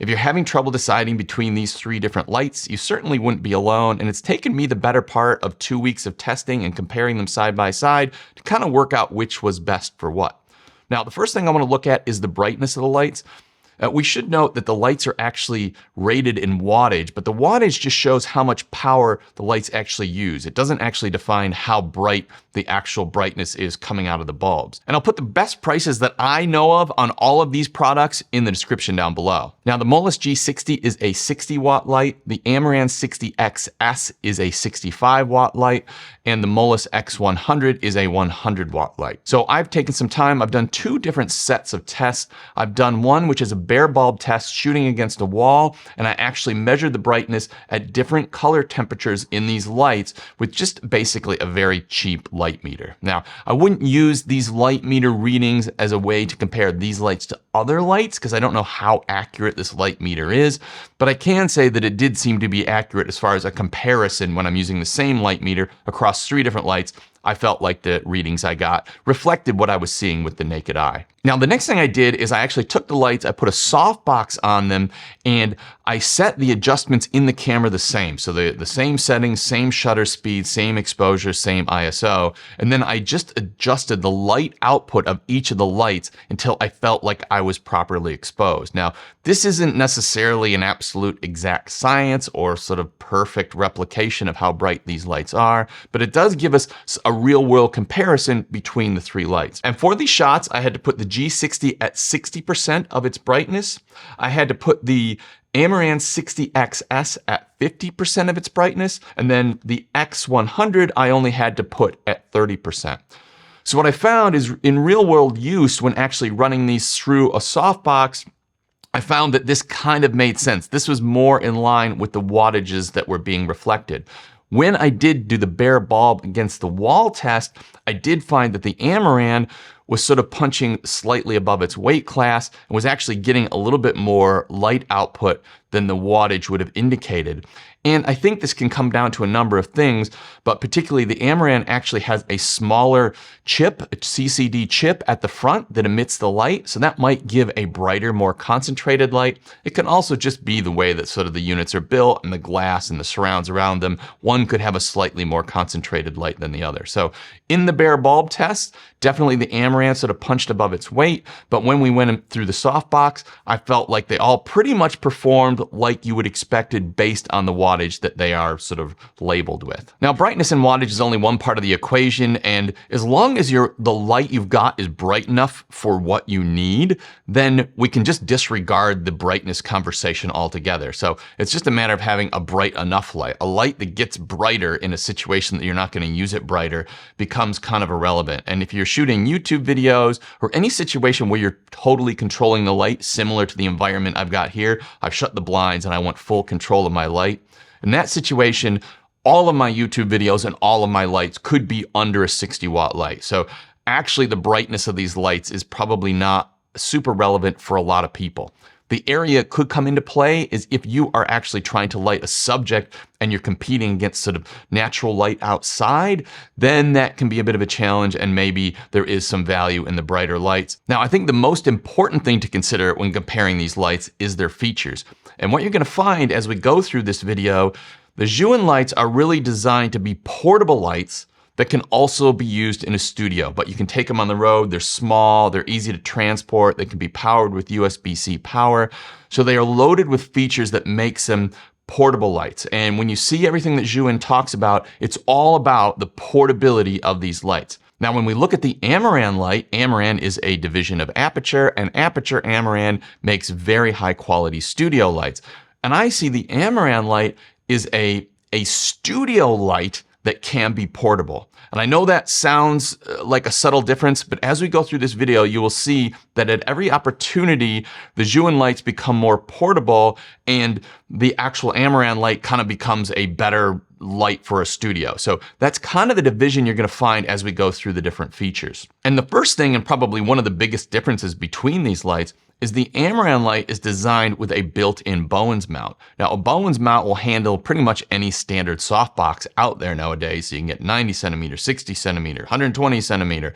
If you're having trouble deciding between these 3 different lights, you certainly wouldn't be alone, and it's taken me the better part of 2 weeks of testing and comparing them side by side to kind of work out which was best for what. Now, the first thing I want to look at is the brightness of the lights. We should note that the lights are actually rated in wattage, but the wattage just shows how much power the lights actually use. It doesn't actually define how bright the actual brightness is coming out of the bulbs. And I'll put the best prices that I know of on all of these products in the description down below. Now, the Molus G60 is a 60 watt light, the Amaran 60x is a 65 watt light, and the Molus X100 is a 100 watt light. So I've taken some time, I've done 2 different sets of tests. I've done one which is a bare bulb test shooting against a wall, and I actually measured the brightness at different color temperatures in these lights with just basically a very cheap light meter. Now, I wouldn't use these light meter readings as a way to compare these lights to other lights because I don't know how accurate this light meter is, but I can say that it did seem to be accurate as far as a comparison when I'm using the same light meter across 3 different lights. I felt like the readings I got reflected what I was seeing with the naked eye. Now, the next thing I did is I actually took the lights, I put a softbox on them, and I set the adjustments in the camera the same. So the same settings, same shutter speed, same exposure, same ISO. And then I just adjusted the light output of each of the lights until I felt like I was properly exposed. Now, this isn't necessarily an absolute exact science or sort of perfect replication of how bright these lights are, but it does give us a real world comparison between the 3 lights. And for these shots, I had to put the G60 at 60% of its brightness. I had to put the Amaran 60x at 50% of its brightness, and then the X100 I only had to put at 30%. So what I found is in real world use, when actually running these through a softbox, I found that this kind of made sense. This was more in line with the wattages that were being reflected. When I did do the bare bulb against the wall test, I did find that the Amaran was sort of punching slightly above its weight class and was actually getting a little bit more light output than the wattage would have indicated. And I think this can come down to a number of things, but particularly the Amaran actually has a smaller chip, a CCD chip at the front that emits the light. So that might give a brighter, more concentrated light. It can also just be the way that sort of the units are built and the glass and the surrounds around them. One could have a slightly more concentrated light than the other. So in the bare bulb test, definitely the Amaran sort of punched above its weight, but when we went through the softbox, I felt like they all pretty much performed like you would expected based on the wattage that they are sort of labeled with. Now, brightness and wattage is only one part of the equation, and as long as the light you've got is bright enough for what you need, then we can just disregard the brightness conversation altogether. So it's just a matter of having a bright enough light. A light that gets brighter in a situation that you're not going to use it brighter becomes kind of irrelevant. And if you're shooting YouTube videos or any situation where you're totally controlling the light, similar to the environment I've got here, I've shut the blinds and I want full control of my light. In that situation, all of my YouTube videos and all of my lights could be under a 60 watt light. So actually the brightness of these lights is probably not super relevant for a lot of people. The area it could come into play is if you are actually trying to light a subject and you're competing against sort of natural light outside, then that can be a bit of a challenge and maybe there is some value in the brighter lights. Now, I think the most important thing to consider when comparing these lights is their features. And what you're gonna find as we go through this video, the Zhiyun lights are really designed to be portable lights that can also be used in a studio, but you can take them on the road. They're small, they're easy to transport, they can be powered with USB-C power. So they are loaded with features that makes them portable lights. And when you see everything that Zhiyun talks about, it's all about the portability of these lights. Now, when we look at the Amaran light, Amaran is a division of Aperture, and Aperture Amaran makes very high quality studio lights. And I see the Amaran light is a studio light that can be portable. And I know that sounds like a subtle difference, but as we go through this video, you will see that at every opportunity, the Zhiyun lights become more portable and the actual Amaran light kind of becomes a better light for a studio. So that's kind of the division you're gonna find as we go through the different features. And the first thing, and probably one of the biggest differences between these lights, is the Amaran light is designed with a built-in Bowens mount. Now, a Bowens mount will handle pretty much any standard softbox out there nowadays. So you can get 90 centimeter, 60 centimeter, 120 centimeter.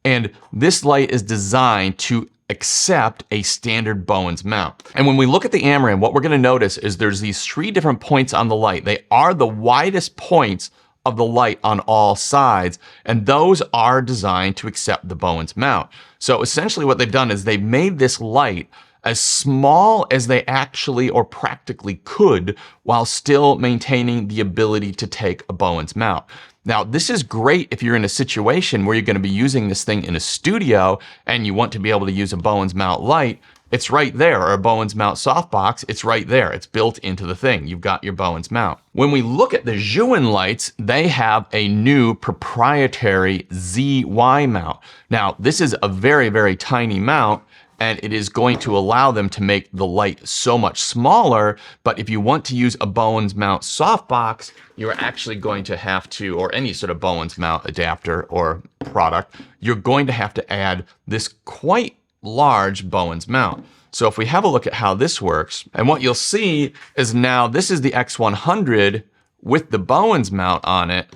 And this light is designed to accept a standard Bowens mount. And when we look at the Amaran, what we're going to notice is there's these 3 different points on the light. They are the widest points of the light on all sides, and those are designed to accept the Bowens mount. So essentially what they've done is they've made this light as small as they actually or practically could while still maintaining the ability to take a Bowens mount. Now, this is great if you're in a situation where you're going to be using this thing in a studio and you want to be able to use a Bowens mount light. It's right there, or a Bowens mount softbox. It's right there. It's built into the thing. You've got your Bowens mount. When we look at the Zhiyun lights, they have a new proprietary ZY mount. Now, this is a very, very tiny mount, and it is going to allow them to make the light so much smaller. But if you want to use a Bowens mount softbox, you're actually going to have to, or any sort of Bowens mount adapter or product, you're going to have to add this quite large Bowens mount. So if we have a look at how this works, and what you'll see is now this is the X100 with the Bowens mount on it,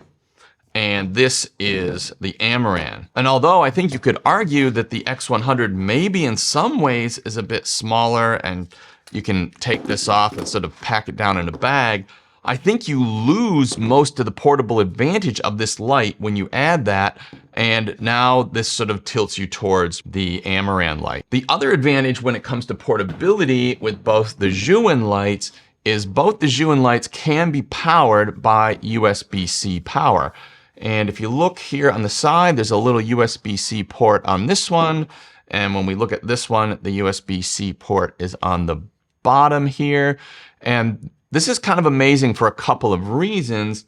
and this is the Amaran. And although I think you could argue that the X100 maybe in some ways is a bit smaller and you can take this off and sort of pack it down in a bag, I think you lose most of the portable advantage of this light when you add that, and now this sort of tilts you towards the Amaran light. The other advantage when it comes to portability with both the Zhiyun lights is both the Zhiyun lights can be powered by USB-C power. And if you look here on the side, there's a little USB-C port on this one. And when we look at this one, the USB-C port is on the bottom here. And this is kind of amazing for a couple of reasons.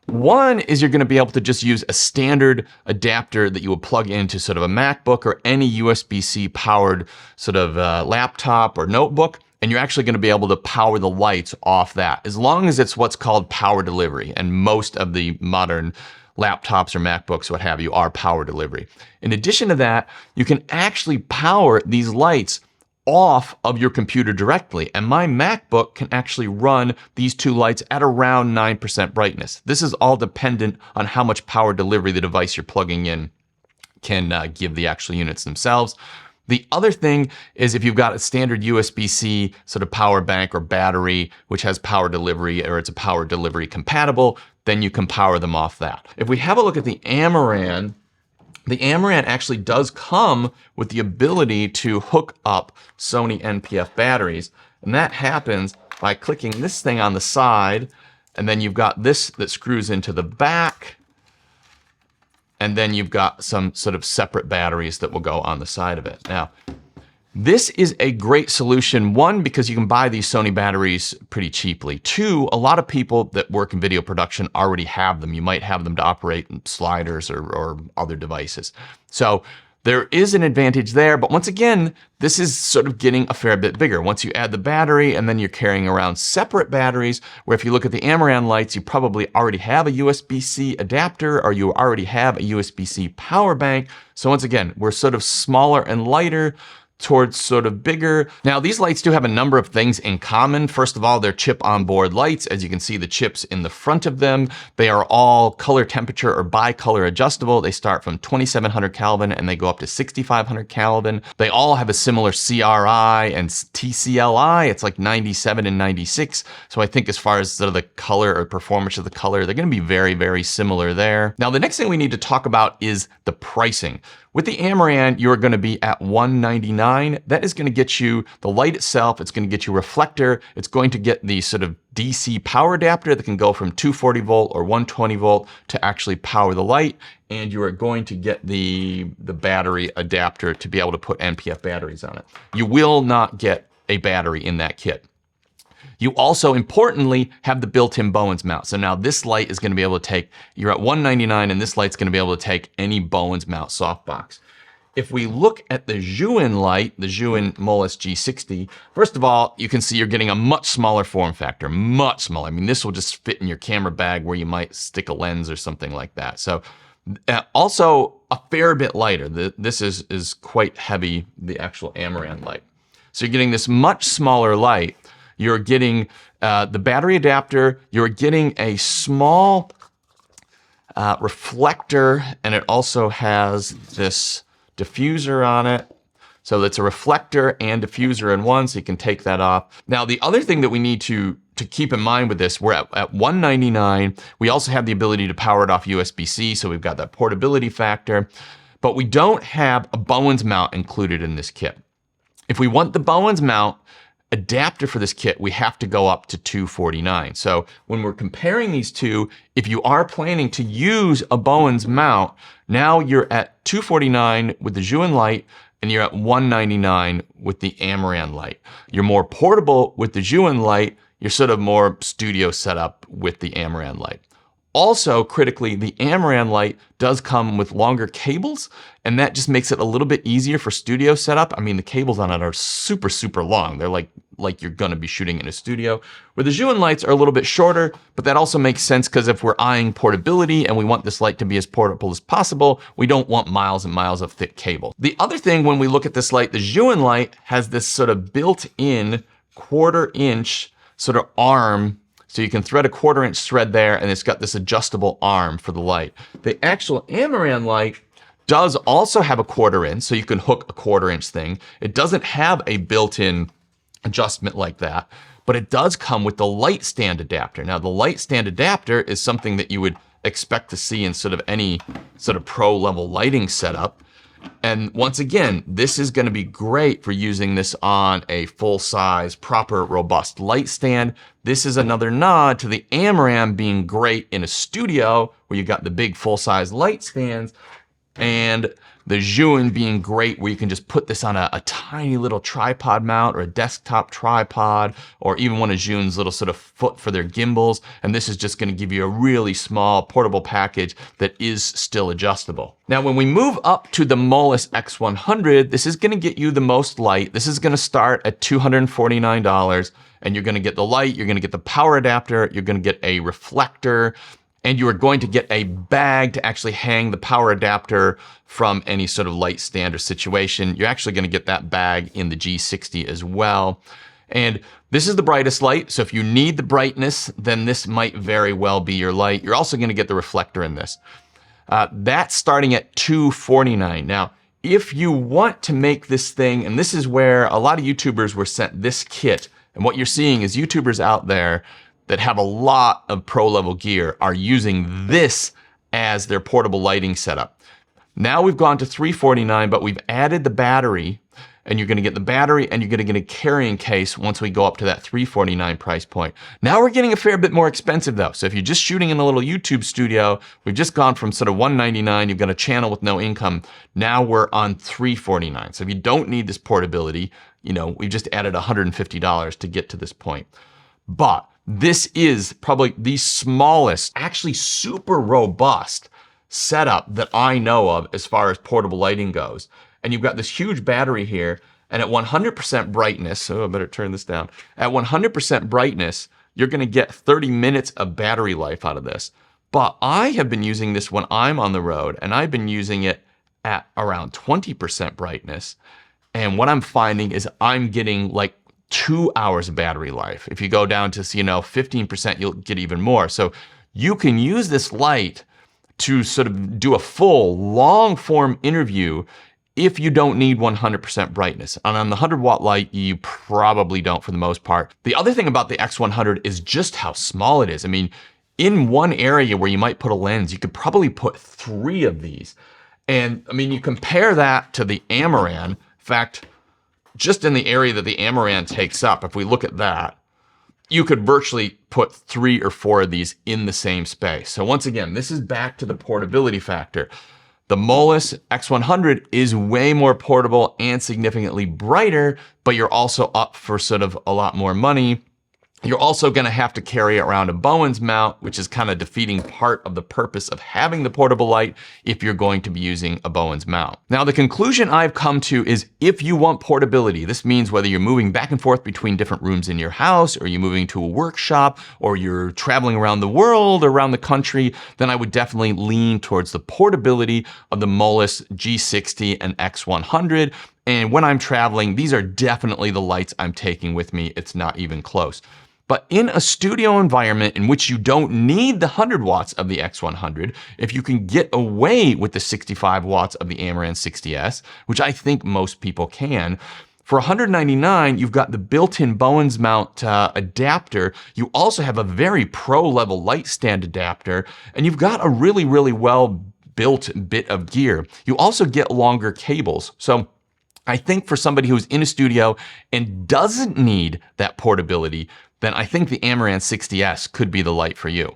One is you're going to be able to just use a standard adapter that you would plug into sort of a MacBook or any USB-C powered sort of laptop or notebook. And you're actually going to be able to power the lights off that, as long as it's what's called power delivery. And most of the modern laptops or MacBooks, what have you, are power delivery. In addition to that, you can actually power these lights off of your computer directly. And my MacBook can actually run these 2 lights at around 9% brightness. This is all dependent on how much power delivery the device you're plugging in can give the actual units themselves. The other thing is if you've got a standard USB-C sort of power bank or battery, which has power delivery, or it's a power delivery compatible, then you can power them off that. If we have a look at the Amaran actually does come with the ability to hook up Sony NPF batteries. And that happens by clicking this thing on the side, and then you've got this that screws into the back. And then you've got some sort of separate batteries that will go on the side of it. Now, this is a great solution. 1, because you can buy these Sony batteries pretty cheaply. 2, a lot of people that work in video production already have them. You might have them to operate sliders or other devices. So there is an advantage there, but once again, this is sort of getting a fair bit bigger. Once you add the battery and then you're carrying around separate batteries, where if you look at the Amaran lights, you probably already have a USB-C adapter or you already have a USB-C power bank. So once again, we're sort of smaller and lighter towards sort of bigger. Now, these lights do have a number of things in common. First of all, they're chip onboard lights. As you can see, the chips in the front of them, they are all color temperature or bicolor adjustable. They start from 2700 Kelvin and they go up to 6500 Kelvin. They all have a similar CRI and TCLI. It's like 97 and 96. So I think as far as sort of the color or performance of the color, they're going to be very, very similar there. Now, the next thing we need to talk about is the pricing. With the Amaran, you're going to be at $199. That is going to get you the light itself. It's going to get you a reflector. It's going to get the sort of DC power adapter that can go from 240 volt or 120 volt to actually power the light. And you are going to get the battery adapter to be able to put NPF batteries on it. You will not get a battery in that kit. You also, importantly, have the built-in Bowens mount. So now this light is going to be able to take, you're at $199, and this light's going to be able to take any Bowens mount softbox. If we look at the Zhiyun light, the Zhiyun Molus G60, first of all, you can see you're getting a much smaller form factor, much smaller. I mean, this will just fit in your camera bag where you might stick a lens or something like that. So also a fair bit lighter. This is quite heavy, the actual Amaran light. So you're getting this much smaller light. You're getting the battery adapter, you're getting a small reflector, and it also has this diffuser on it. So it's a reflector and diffuser in one, so you can take that off. Now, the other thing that we need to keep in mind with this, we're at $199. We also have the ability to power it off USB-C, so we've got that portability factor, but we don't have a Bowens mount included in this kit. If we want the Bowens mount adapter for this kit, we have to go up to $249. So when we're comparing these two, if you are planning to use a Bowens mount, now you're at $249 with the Zhiyun light, and you're at $199 with the Amaran light. You're more portable with the Zhiyun light, you're sort of more studio setup with the Amaran light. Also, critically, the Amaran light does come with longer cables, and that just makes it a little bit easier for studio setup. I mean, the cables on it are super, super long. They're like you're gonna be shooting in a studio. Where the Zhiyun lights are a little bit shorter, but that also makes sense because if we're eyeing portability and we want this light to be as portable as possible, we don't want miles and miles of thick cable. The other thing when we look at this light, the Zhiyun light has this sort of built-in 1/4 inch sort of arm. So you can thread a 1/4 inch thread there, and it's got this adjustable arm for the light. The actual Amaran light does also have a 1/4 inch, so you can hook a 1/4 inch thing. It doesn't have a built-in adjustment like that, but it does come with the light stand adapter. Now, the light stand adapter is something that you would expect to see in sort of any sort of pro level lighting setup. And once again, this is going to be great for using this on a full-size, proper, robust light stand. This is another nod to the Amaran being great in a studio where you got the big full-size light stands, and the Zhiyun being great where you can just put this on a tiny little tripod mount or a desktop tripod, or even one of Zhiyun's little sort of foot for their gimbals. And this is just going to give you a really small portable package that is still adjustable. Now, when we move up to the Molus X100, this is going to get you the most light. This is going to start at $249, and you're going to get the light, you're going to get the power adapter, you're going to get a reflector, and you are going to get a bag to actually hang the power adapter from any sort of light stand or situation. You're actually going to get that bag in the G60 as well. And this is the brightest light, so if you need the brightness, then this might very well be your light. You're also going to get the reflector in this. That's starting at $249. Now, if you want to make this thing, and this is where a lot of YouTubers were sent this kit, and what you're seeing is YouTubers out there that have a lot of pro level gear are using this as their portable lighting setup. Now we've gone to $349, but we've added the battery, and you're gonna get the battery and you're gonna get a carrying case once we go up to that $349 price point. Now we're getting a fair bit more expensive though. So if you're just shooting in a little YouTube studio, we've just gone from sort of $199, you've got a channel with no income. Now we're on $349. So if you don't need this portability, you know, we've just added $150 to get to this point. But this is probably the smallest, actually super robust setup that I know of as far as portable lighting goes. And you've got this huge battery here, and at 100% brightness, so I better turn this down. At 100% brightness, you're gonna get 30 minutes of battery life out of this. But I have been using this when I'm on the road, and I've been using it at around 20% brightness. And what I'm finding is I'm getting like 2 hours of battery life. If you go down to, 15%, you'll get even more. So you can use this light to sort of do a full long form interview if you don't need 100% brightness. And on the 100-watt light, you probably don't for the most part. The other thing about the X100 is just how small it is. I mean, in one area where you might put a lens, you could probably put 3 of these. And I mean, you compare that to the Amaran. In fact, just in the area that the Amaran takes up, if we look at that, you could virtually put 3 or 4 of these in the same space. So once again, this is back to the portability factor. The Molus X100 is way more portable and significantly brighter, but you're also up for sort of a lot more money. You're also gonna have to carry around a Bowens mount, which is kind of defeating part of the purpose of having the portable light if you're going to be using a Bowens mount. Now, the conclusion I've come to is if you want portability, this means whether you're moving back and forth between different rooms in your house, or you're moving to a workshop, or you're traveling around the world or around the country, then I would definitely lean towards the portability of the Molus G60 and X100. And when I'm traveling, these are definitely the lights I'm taking with me. It's not even close. But in a studio environment in which you don't need the 100 watts of the X100, if you can get away with the 65 watts of the Amaran 60s, which I think most people can, for $199, you've got the built-in Bowens mount adapter. You also have a very pro-level light stand adapter, and you've got a really, really well-built bit of gear. You also get longer cables. So I think for somebody who's in a studio and doesn't need that portability, then I think the Amaran 60s could be the light for you.